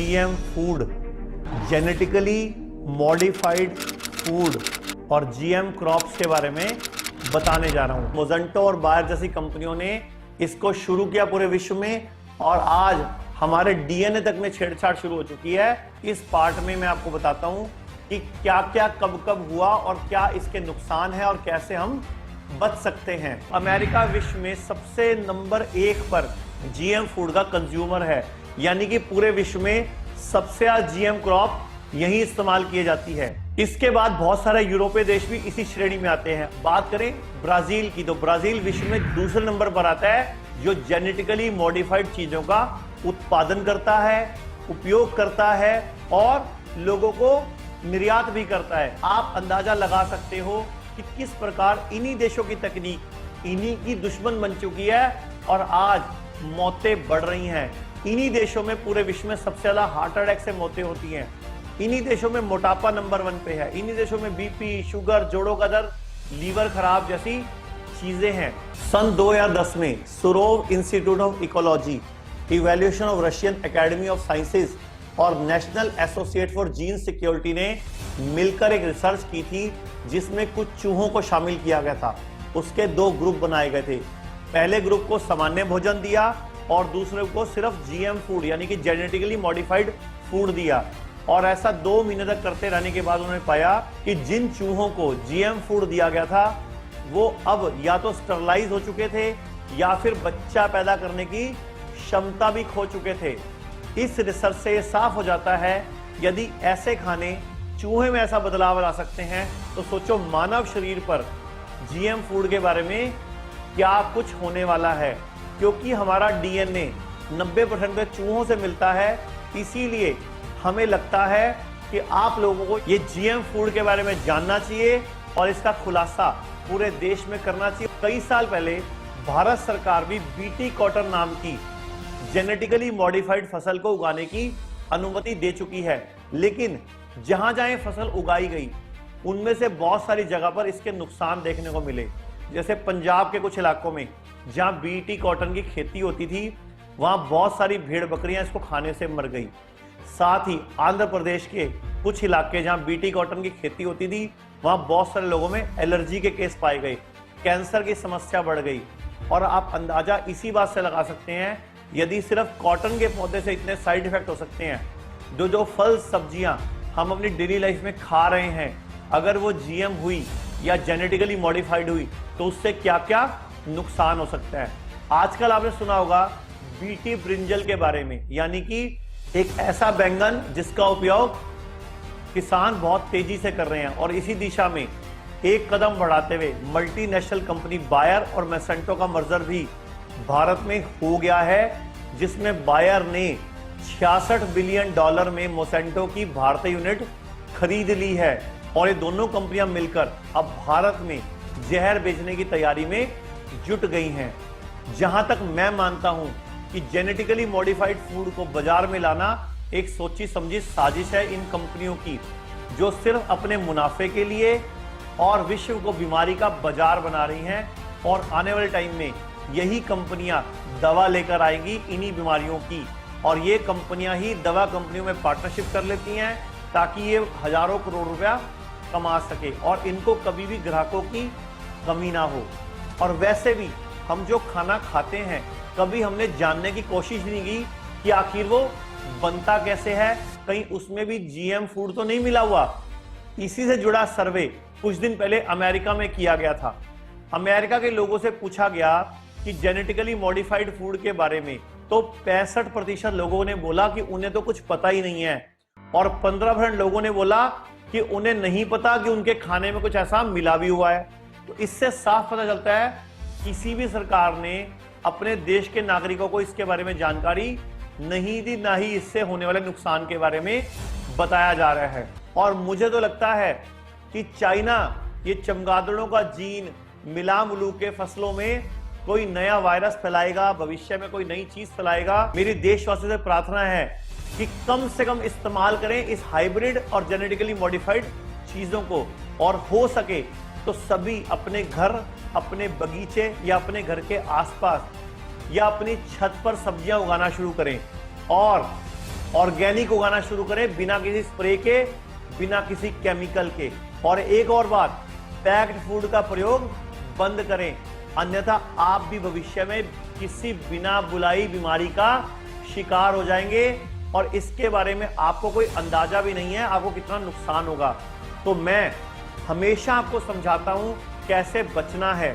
GM food, genetically modified food और GM crops के बारे में बताने जा रहा हूं। मोजेंटो और बायर जैसी कंपनियों ने इसको शुरू किया पूरे विश्व में और आज हमारे डीएनए तक में छेड़छाड़ शुरू हो चुकी है। इस पार्ट में मैं आपको बताता हूं कि क्या क्या कब कब हुआ और क्या इसके नुकसान है और कैसे हम बच सकते हैं। अमेरिका विश्व में सबसे नंबर 1 पर जीएम फूड का कंज्यूमर है, यानी कि पूरे विश्व में सबसे ज्यादा जीएम क्रॉप यही इस्तेमाल की जाती है। इसके बाद बहुत सारे यूरोपीय देश भी इसी श्रेणी में आते हैं। बात करें ब्राजील की, तो ब्राजील विश्व में दूसरे नंबर पर आता है जो जेनेटिकली मॉडिफाइड चीजों का उत्पादन करता है, उपयोग करता है और लोगों को निर्यात भी करता है। आप अंदाजा लगा सकते हो कि किस प्रकार इन्हीं देशों की तकनीक इन्हीं की दुश्मन बन चुकी है और आज मौतें बढ़ रही हैं। इन्हीं देशों में पूरे विश्व में सबसे ज्यादा हार्ट अटैक से मौतें होती हैं। इन्हीं देशों में मोटापा नंबर 1 पे है। इन्हीं देशों में बीपी, शुगर, जोड़ों का दर्द, लीवर खराब जैसी चीजें हैं। सन 2010 में सुरोव institute of ecology, evaluation of Russian academy of sciences और national associate for gene security ने मिलकर एक रिसर्च की थी जिसमें कुछ चूहों को शामिल किया गया था। उसके 2 ग्रुप बनाए गए थे। पहले ग्रुप को सामान्य भोजन दिया और दूसरे को सिर्फ जीएम फूड यानी कि जेनेटिकली मॉडिफाइड फूड दिया। और ऐसा 2 महीने तक करते रहने के बाद उन्होंने पाया कि जिन चूहों को जीएम फूड दिया गया था वो अब या तो स्टरलाइज हो चुके थे या फिर बच्चा पैदा करने की क्षमता भी खो चुके थे। इस रिसर्च से साफ हो जाता है यदि ऐसे खाने चूहे में ऐसा बदलाव ला सकते हैं तो सोचो मानव शरीर पर जीएम फूड के बारे में क्या कुछ होने वाला है। क्योंकि हमारा डीएनए 90% के चूहों से मिलता है, इसीलिए हमें लगता है कि आप लोगों को ये जीएम फूड के बारे में जानना चाहिए और इसका खुलासा पूरे देश में करना चाहिए। कई साल पहले भारत सरकार भी बीटी कॉटन नाम की जेनेटिकली मॉडिफाइड फसल को उगाने की अनुमति दे चुकी है, लेकिन जहां जहां फसल उगाई गई उनमें से बहुत सारी जगह पर इसके नुकसान देखने को मिले। जैसे पंजाब के कुछ इलाकों में जहां बीटी कॉटन की खेती होती थी वहां बहुत सारी भेड़ बकरियां इसको खाने से मर गई। साथ ही आंध्र प्रदेश के कुछ इलाके जहां बीटी कॉटन की खेती होती थी वहां बहुत सारे लोगों में एलर्जी के केस पाए गए, कैंसर की समस्या बढ़ गई। और आप अंदाजा इसी बात से लगा सकते हैं यदि सिर्फ कॉटन के पौधे से इतने साइड इफेक्ट हो सकते हैं, जो फल सब्जियां हम अपनी डेली लाइफ में खा रहे हैं अगर वो जीएम हुई या जेनेटिकली मॉडिफाइड हुई तो उससे क्या क्या नुकसान हो सकता है। आजकल आपने सुना होगा बीटी ब्रिंजल के बारे में, यानी कि एक ऐसा बैंगन जिसका उपयोग किसान बहुत तेजी से कर रहे हैं। और इसी दिशा में एक कदम बढ़ाते हुए मल्टीनेशनल कंपनी बायर और मोसेंटो का मर्जर भी भारत में हो गया है, जिसमें बायर ने $66 बिलियन में मोसेंटो की भारतीय यूनिट खरीद ली है। और ये दोनों कंपनियां मिलकर अब भारत में जहर बेचने की तैयारी में जुट गई हैं। जहां तक मैं मानता हूं कि जेनेटिकली मॉडिफाइड फूड को बाजार में लाना एक सोची समझी साजिश है इन कंपनियों की, जो सिर्फ अपने मुनाफे के लिए और विश्व को बीमारी का बाजार बना रही हैं। और आने वाले टाइम में यही कंपनियां दवा लेकर आएंगी इन्हीं बीमारियों की, और ये कंपनियां ही दवा कंपनियों में पार्टनरशिप कर लेती हैं ताकि ये हजारों करोड़ रुपया कमा सके और इनको कभी भी ग्राहकों की कमी ना हो। और वैसे भी हम जो खाना खाते हैं कभी हमने जानने की कोशिश नहीं की कि आखिर वो बनता कैसे है, कहीं उसमें भी जीएम फूड तो नहीं मिला हुआ। इसी से जुड़ा सर्वे कुछ दिन पहले अमेरिका में किया गया था। अमेरिका के लोगों से पूछा गया कि जेनेटिकली मॉडिफाइड फूड के बारे में, तो 65% लोगों ने बोला कि उन्हें तो कुछ पता ही नहीं है और 15% लोगों ने बोला कि उन्हें नहीं पता कि उनके खाने में कुछ ऐसा मिला भी हुआ है। तो इससे साफ पता चलता है किसी भी सरकार ने अपने देश के नागरिकों को इसके बारे में जानकारी नहीं दी, ना ही इससे होने वाले नुकसान के बारे में बताया जा रहा है। और मुझे तो लगता है कि चाइना ये चमगादड़ों का जीन मिला मिलू के फसलों में कोई नया वायरस फैलाएगा, भविष्य में कोई नई चीज फैलाएगा। मेरी देशवासियों से प्रार्थना है कि कम से कम इस्तेमाल करें इस हाइब्रिड और जेनेटिकली मॉडिफाइड चीजों को, और हो सके तो सभी अपने घर, अपने बगीचे या अपने घर के आसपास या अपनी छत पर सब्जियां उगाना शुरू करें। और ऑर्गेनिक उगाना शुरू करें, बिना किसी स्प्रे के, बिना किसी केमिकल के। और एक और बात, पैक्ड फूड का प्रयोग बंद करें, अन्यथा आप भी भविष्य में किसी बिना बुलाई बीमारी का शिकार हो जाएंगे और इसके बारे में आपको कोई अंदाजा भी नहीं है आपको कितना नुकसान होगा। तो मैं हमेशा आपको समझाता हूं कैसे बचना है।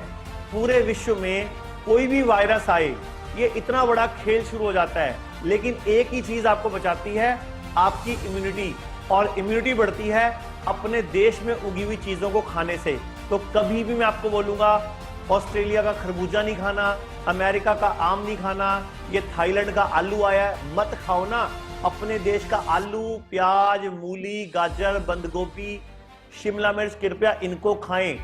पूरे विश्व में कोई भी वायरस आए, ये इतना बड़ा खेल शुरू हो जाता है, लेकिन एक ही चीज आपको बचाती है, आपकी इम्यूनिटी। और इम्यूनिटी बढ़ती है अपने देश में उगी हुई चीजों को खाने से। तो कभी भी मैं आपको बोलूंगा, ऑस्ट्रेलिया का खरबूजा नहीं खाना, अमेरिका का आम नहीं खाना, ये थाईलैंड का आलू आया है मत खाओ ना। अपने देश का आलू, प्याज, मूली, गाजर, बंद गोभी, शिमला मिर्च, कृपया इनको खाएं।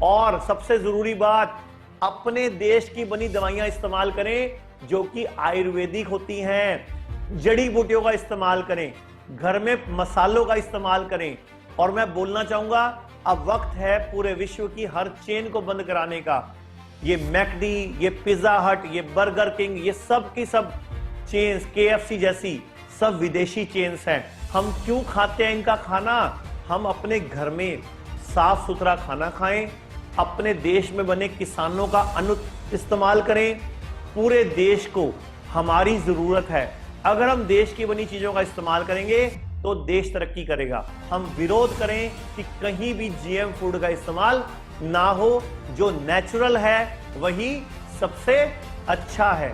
और सबसे जरूरी बात, अपने देश की बनी दवाइयां इस्तेमाल करें जो कि आयुर्वेदिक होती हैं। जड़ी बूटियों का इस्तेमाल करें, घर में मसालों का इस्तेमाल करें। और मैं बोलना चाहूंगा, अब वक्त है पूरे विश्व की हर चेन को बंद कराने का। ये मैकडी, ये पिज्जा हट, ये बर्गर किंग, ये सब की सब चेन्स, KFC जैसी सब विदेशी चेन्स हैं। हम क्यों खाते हैं इनका खाना? हम अपने घर में साफ सुथरा खाना खाएं, अपने देश में बने किसानों का अन्न इस्तेमाल करें। पूरे देश को हमारी जरूरत है। अगर हम देश की बनी चीजों का इस्तेमाल करेंगे तो देश तरक्की करेगा। हम विरोध करें कि कहीं भी GM फूड का इस्तेमाल ना हो। जो नेचुरल है वही सबसे अच्छा है।